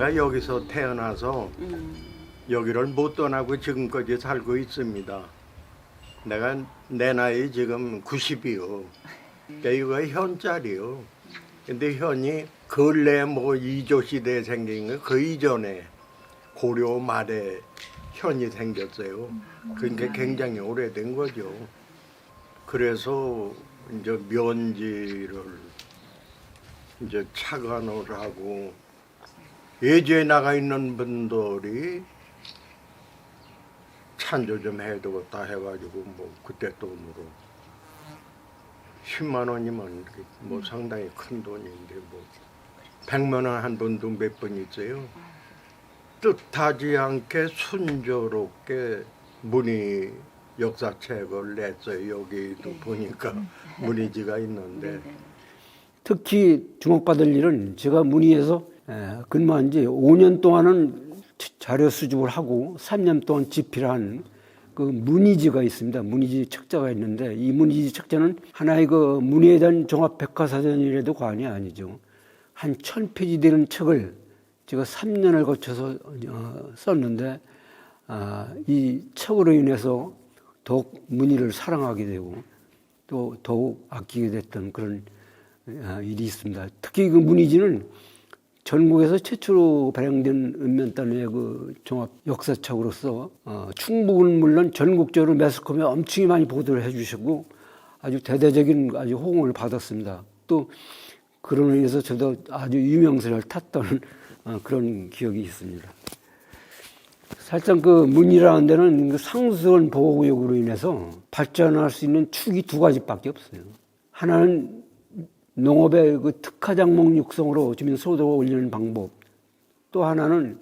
내가 여기서 태어나서 여기를 못 떠나고 지금까지 살고 있습니다. 내가 내 나이 지금 90이요. 그러니까 이거 현짜리요. 근데 현이 근래 뭐 이조 시대에 생긴 거 그 이전에 고려 말에 현이 생겼어요. 그러니까 굉장히 오래된 거죠. 그래서 이제 면지를 이제 착안을 하고 예주에 나가 있는 분들이 찬조 좀 해두겠다 해가지고 뭐 그때 돈으로 10만 원이면 뭐 상당히 큰 돈인데 뭐 100만 원 한 분도 몇 번 있어요. 뜻하지 않게 순조롭게 문희 역사책을 냈어요. 여기도 보니까 문희지가 있는데 특히 주목받을 일은 제가 문희에서 근무한 지 5년 동안은 자료 수집을 하고 3년 동안 집필한 그 문희지가 있습니다. 문희지 책자가 있는데 이 문희지 책자는 하나의 그 문희에 대한 종합 백과사전이라도 과언이 아니죠. 한 1000페이지 되는 책을 제가 3년을 거쳐서 썼는데 이 책으로 인해서 더욱 문희를 사랑하게 되고 또 더욱 아끼게 됐던 그런 일이 있습니다. 특히 그 문희지는 전국에서 최초로 발행된 읍면단의 그 종합 역사책으로서 충북은 물론 전국적으로 매스컴에 엄청 많이 보도를 해주시고 아주 대대적인 아주 호응을 받았습니다. 또 그런 의미에서 저도 아주 유명세를 탔던 그런 기억이 있습니다. 살짝 그 문희라는 데는 상수원 보호구역으로 인해서 발전할 수 있는 축이 두 가지밖에 없어요. 하나는 농업의 그 특화작목 육성으로 주민 소득을 올리는 방법, 또 하나는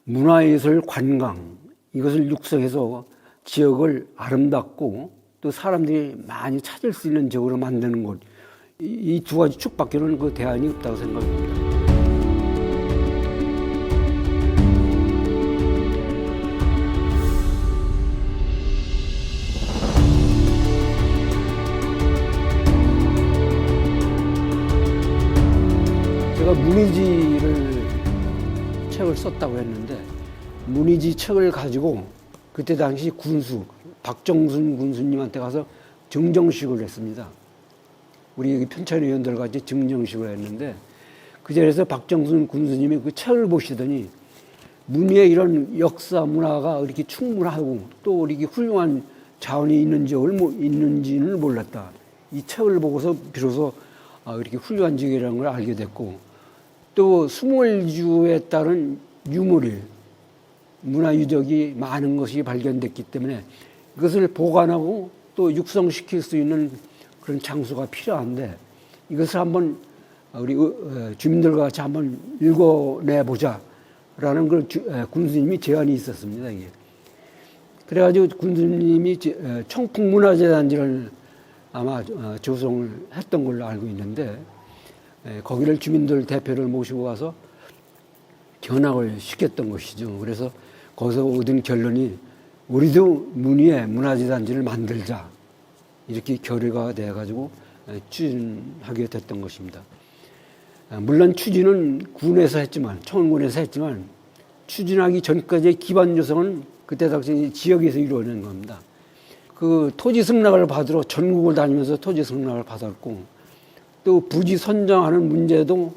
문화예술 관광, 이것을 육성해서 지역을 아름답고 또 사람들이 많이 찾을 수 있는 지역으로 만드는 것, 이 두 가지 축밖에는 그 대안이 없다고 생각합니다. 제가 문희지를 책을 썼다고 했는데 문희지 책을 가지고 그때 당시 군수 박정순 군수님한테 가서 증정식을 했습니다. 우리 여기 편찬 위원들 같이 증정식을 했는데 그 자리에서 박정순 군수님이 그 책을 보시더니 문희의 이런 역사 문화가 이렇게 충분하고 또 이렇게 훌륭한 자원이 있는지는 몰랐다. 이 책을 보고서 비로소 이렇게 훌륭한 지역이라는 걸 알게 됐고 또 수몰주에 따른 유물일, 문화유적이 많은 것이 발견됐기 때문에 이것을 보관하고 또 육성시킬 수 있는 그런 장소가 필요한데 이것을 한번 우리 주민들과 같이 한번 읽어내보자라는 걸 군수님이 제안이 있었습니다. 이게. 그래가지고 군수님이 청풍문화재단지를 아마 조성을 했던 걸로 알고 있는데 거기를 주민들 대표를 모시고 가서 견학을 시켰던 것이죠. 그래서 거기서 얻은 결론이 우리도 문희의 문화재단지를 만들자 이렇게 결의가 돼가지고 추진하게 됐던 것입니다. 물론 추진은 군에서 했지만 청원군에서 했지만 추진하기 전까지의 기반 조성은 그때 당시 지역에서 이루어진 겁니다. 그 토지 승낙을 받으러 전국을 다니면서 토지 승낙을 받았고 또 부지 선정하는 문제도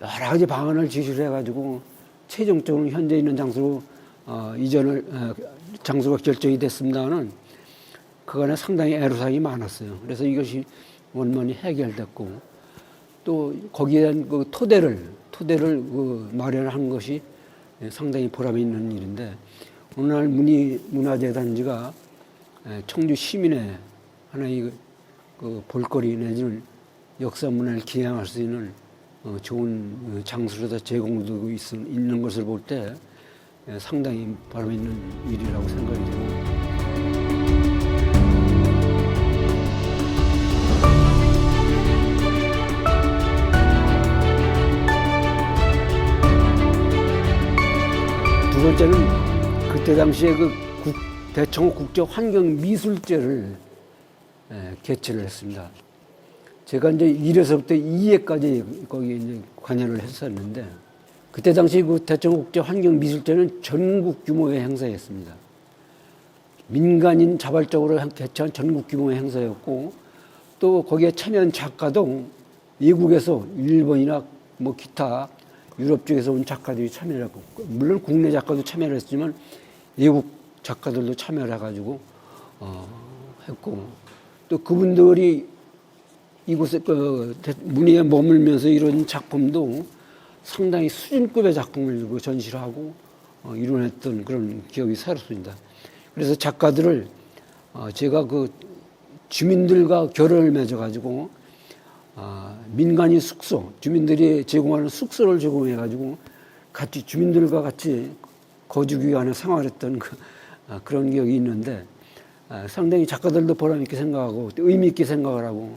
여러 가지 방안을 제시를 해가지고 최종적으로 현재 있는 장소로 이전을 장소가 결정이 됐습니다는 그간에 상당히 애로사항이 많았어요. 그래서 이것이 원만히 해결됐고 또 거기에 대한 그 토대를 그 마련한 것이 상당히 보람이 있는 일인데 오늘날 문화재단지가 청주 시민의 하나의 그 볼거리 내지는 역사 문화를 기양할 수 있는 좋은 장소로다 제공되고 있는 것을 볼 때 상당히 보람 있는 일이라고 생각이 됩니다. 두 번째는 그때 당시에 그 대청호 국제환경미술제를 개최를 했습니다. 제가 이제 1에서부터 2회까지 거기에 이제 관여를 했었는데 그때 당시 그 대청국제환경미술제는 전국 규모의 행사였습니다. 민간인 자발적으로 개최한 전국 규모의 행사였고, 또 거기에 참여한 작가도 미국에서 일본이나 뭐 기타 유럽 쪽에서 온 작가들이 참여를 했고, 물론 국내 작가도 참여를 했지만 외국 작가들도 참여를 해가지고 했고, 또 그분들이 이곳에 문의에 머물면서 이런 작품도 상당히 수준급의 작품을 전시를 하고 이뤄냈던 그런 기억이 새롭습니다. 그래서 작가들을 제가 그 주민들과 결연을 맺어가지고 민간인 숙소, 주민들이 제공하는 숙소를 제공해가지고 같이 주민들과 같이 거주기간에 생활했던 그런 기억이 있는데, 상당히 작가들도 보람있게 생각하고 또 의미있게 생각을 하고,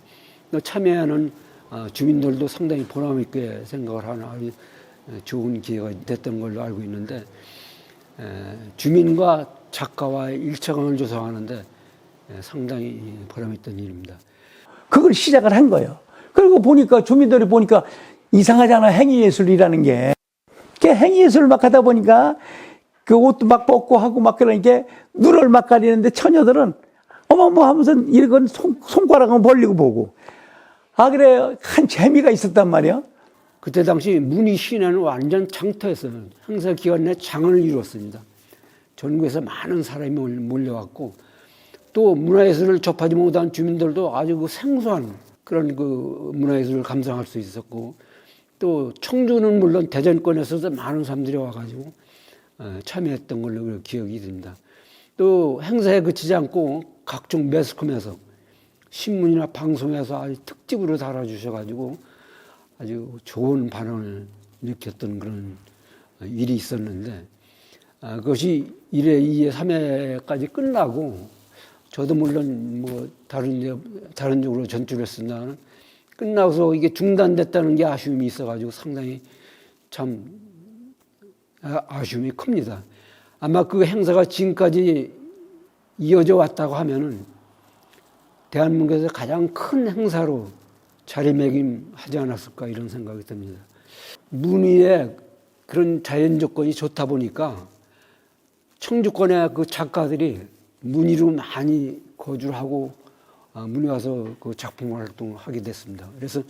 또 참여하는 주민들도 상당히 보람있게 생각을 하는 아주 좋은 기회가 됐던 걸로 알고 있는데, 주민과 작가와의 일체감을 조성하는데 상당히 보람있던 일입니다. 그걸 시작을 한 거예요. 그리고 보니까 주민들이 보니까 이상하잖아, 행위예술이라는 게. 행위예술을 막 하다 보니까 그 옷도 막 벗고 하고 막 그러니까 눈을 막 가리는데 처녀들은 어머머 하면서 이건 손가락은 벌리고 보고. 그래, 한 재미가 있었단 말이야. 그때 당시 문희 시내는 완전 장터였어요. 행사 기간 내 장을 이뤘습니다. 전국에서 많은 사람이 몰려왔고, 또 문화예술을 접하지 못한 주민들도 아주 그 생소한 그런 그 문화예술을 감상할 수 있었고, 또 청주는 물론 대전권에서도 많은 사람들이 와가지고 참여했던 걸로 기억이 듭니다. 또 행사에 그치지 않고 각종 매스컴에서 신문이나 방송에서 아주 특집으로 달아주셔가지고 아주 좋은 반응을 일으켰던 그런 일이 있었는데, 그것이 1회, 2회, 3회까지 끝나고, 저도 물론 뭐 다른 쪽으로 전투를 했으나 끝나서 이게 중단됐다는 게 아쉬움이 있어가지고 상당히 참 아쉬움이 큽니다. 아마 그 행사가 지금까지 이어져 왔다고 하면은 대한민국에서 가장 큰 행사로 자리매김하지 않았을까 이런 생각이 듭니다. 문희의 그런 자연 조건이 좋다 보니까 청주권의 그 작가들이 문희로 많이 거주를 하고 문희 와서 그 작품 활동을 하게 됐습니다. 그래서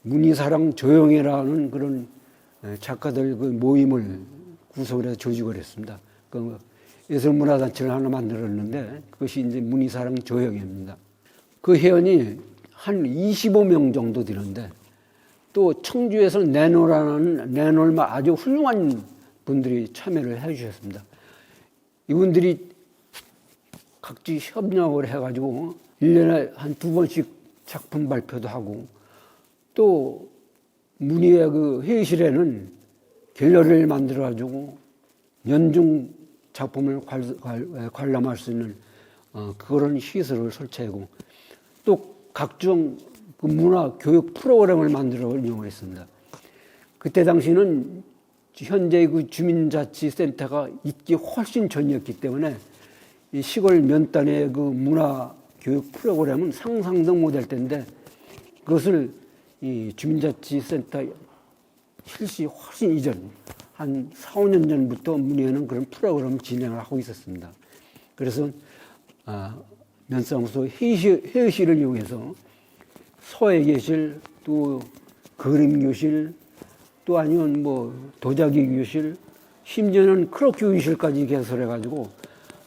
문희사랑 조영회라는 그런 작가들 그 모임을 구성을 해서 조직을 했습니다. 그 예술문화단체를 하나 만들었는데 그것이 이제 문희사랑 조영회입니다. 그 회원이 한 25명 정도 되는데, 또 청주에서 내놀만 아주 훌륭한 분들이 참여를 해 주셨습니다. 이분들이 각지 협력을 해가지고 1년에 한 2번씩 작품 발표도 하고, 또 문희의 그 회의실에는 갤러리를 만들어가지고 연중 작품을 관람할 수 있는 그런 시설을 설치하고, 또 각종 그 문화 교육 프로그램을 만들어 운영했습니다. 그때 당시는 현재 그 주민자치센터가 있기 훨씬 전이었기 때문에 이 시골 면단의 그 문화 교육 프로그램은 상상도 못할 텐데, 그것을 이 주민자치센터 실시 훨씬 이전 한 4, 5년 전부터 문희에는 그런 프로그램을 진행을 하고 있었습니다. 그래서 면사무소 회의실을 이용해서 서예교실, 또 그림교실, 또 아니면 뭐 도자기 교실, 심지어는 크로키 교실까지 개설해가지고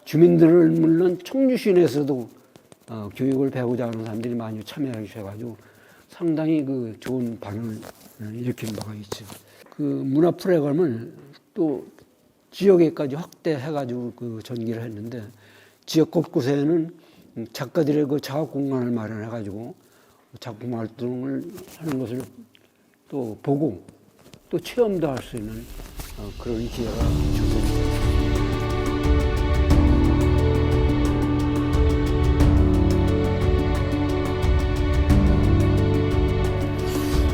주민들을 물론 청주시내에서도 교육을 배우자 하는 사람들이 많이 참여해 주셔가지고 상당히 그 좋은 반응을 일으킨 바가 있죠. 그 문화 프로그램을 또 지역에까지 확대해가지고 그 전개를 했는데, 지역 곳곳에는 작가들의 그 작업 공간을 마련해가지고 작품 활동을 하는 것을 또 보고 또 체험도 할 수 있는 그런 기회가 주어집니다.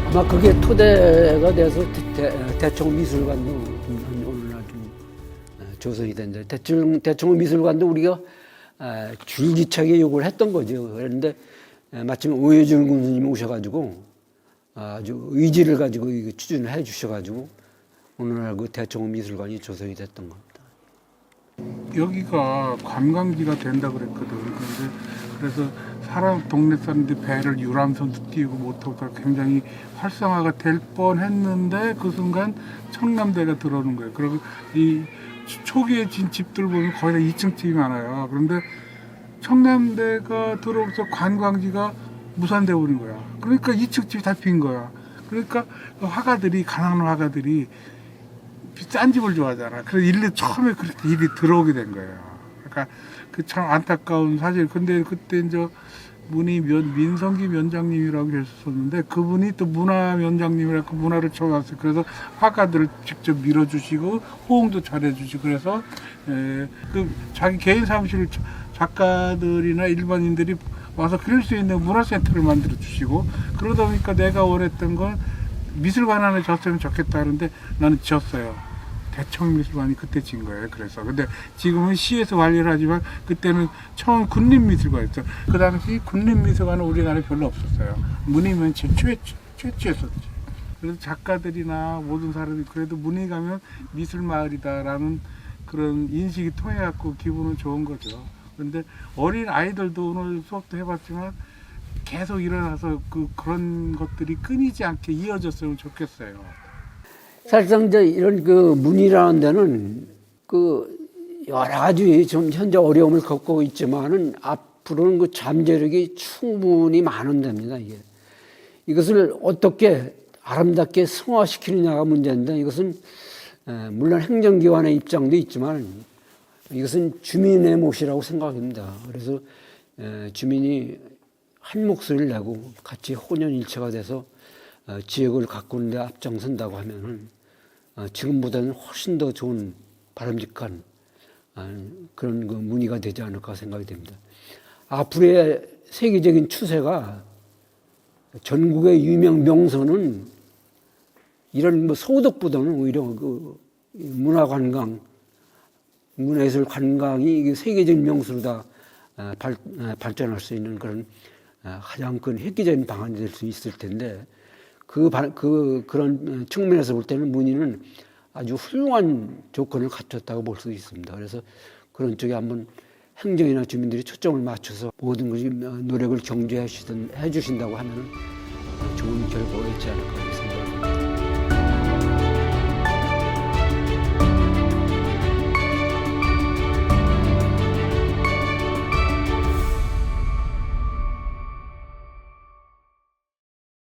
아마 그게 토대가 돼서 대청미술관도 오늘날 좀 조성이 된다. 대청미술관도 우리가 줄기차게 요구를 했던 거죠. 그런데 마침 오해준 군수님이 오셔가지고 아주 의지를 가지고 추진을 해 주셔가지고 오늘날 그 대청미술관이 조성이 됐던 겁니다. 여기가 관광지가 된다 그랬거든. 그래서 동네 사람들이 배를 유람선도 띄우고 모터가 굉장히 활성화가 될 뻔했는데 그 순간 청남대가 들어오는 거예요. 그리고 이 초기에 진 집들 보면 거의 다 2층집이 많아요. 그런데 청남대가 들어오면서 관광지가 무산돼 버린 거야. 그러니까 2층 집이 다 빈 거야. 그러니까 그 화가들이 가난한 화가들이 싼 집을 좋아하잖아. 그래서 일리 처음에 그렇게 일이 들어오게 된 거예요. 그러니까 그 참 안타까운 사실. 근데 그때 이제 민성기 면장님이라고 계셨었는데 그분이 또 문화면장님이라고 문화를 쳐왔어요. 그래서 화가들을 직접 밀어주시고 호응도 잘해주시고 그래서 그 자기 개인 사무실 작가들이나 일반인들이 와서 그릴 수 있는 문화센터를 만들어 주시고 그러다 보니까 내가 원했던 건 미술관 하나 졌으면 좋겠다 하는데 나는 지었어요. 대청미술관이 그때 진 거예요. 그래서 근데 지금은 시에서 관리를 하지만 그때는 처음 군림미술관이었어요. 그 당시 군림미술관은 우리나라에 별로 없었어요. 문이면 최초였었지. 그래서 작가들이나 모든 사람들이 그래도 문이 가면 미술 마을이다라는 그런 인식이 통해갖고 기분은 좋은 거죠. 그런데 어린 아이들도 오늘 수업도 해봤지만 계속 일어나서 그런 것들이 끊이지 않게 이어졌으면 좋겠어요. 사실상 이제 이런 그 문이라는 데는 그 여러 가지 좀 현재 어려움을 겪고 있지만은 앞으로는 그 잠재력이 충분히 많은 데입니다. 이것을 어떻게 아름답게 승화시키느냐가 문제인데 이것은 물론 행정기관의 입장도 있지만 이것은 주민의 몫이라고 생각합니다. 그래서 주민이 한 목소리를 내고 같이 혼연일체가 돼서 지역을 가꾸는 데 앞장선다고 하면은 지금보다는 훨씬 더 좋은 바람직한 그런 그 문의가 되지 않을까 생각이 됩니다. 앞으로의 세계적인 추세가 전국의 유명 명소는 이런 뭐 소득보다는 오히려 그 문화관광, 문화예술 관광이 세계적인 명소로 다 발전할 수 있는 그런 가장 큰 획기적인 방안이 될 수 있을 텐데 그런 측면에서 볼 때는 문의는 아주 훌륭한 조건을 갖췄다고 볼 수 있습니다. 그래서 그런 쪽에 한번 행정이나 주민들이 초점을 맞춰서 모든 것이 노력을 경주해 주신다고 하면 좋은 결과가 있지 않을까 생각합니다.